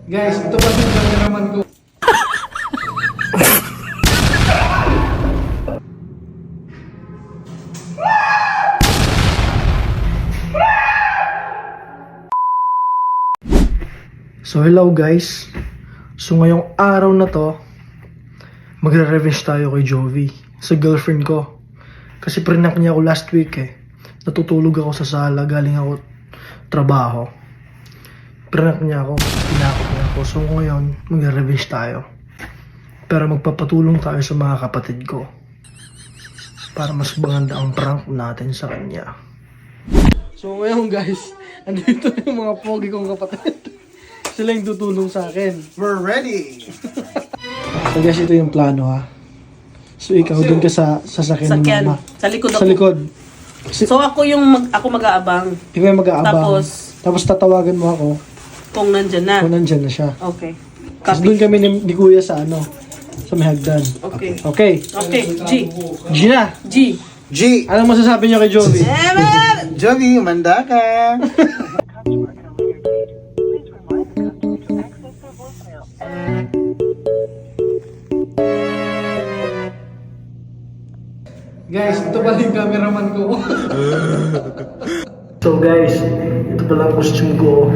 Guys, ito pa yung cameraman ko. So hello guys. So ngayong araw na to, magre-revenge tayo kay Jovi, sa girlfriend ko. Kasi prank niya ako last week eh. Natutulog ako sa sala, galing ako trabaho. Prank niya ako, pinakot niya ako. So ngayon, magre-revenge tayo. Pero magpapatulong tayo sa mga kapatid ko. Para mas maganda ang prank natin sa kanya. So ngayon guys, andito yung mga pogi kong kapatid. Sila yung tutulong sa akin. We're ready! So guys, ito yung plano ha. So ikaw dun ka sa sasakyan ni Sakyan. mama. Sa likod ako. Sa likod. So ako yung mag-aabang Ikaw yung mag-aabang. Tapos tatawagan mo ako kung nandyan na. kung nandyan na siya. Okay. Tapos Copy. doon kami ni Kuya sa ano, sa may hagdan. Okay. Okay. Okay. G. Gina, G. G! anong masasabi niyo kay Jovi? Jovi, umanda ka! Guys, ito pala yung cameraman ko. So guys, ito pala ang costume ko.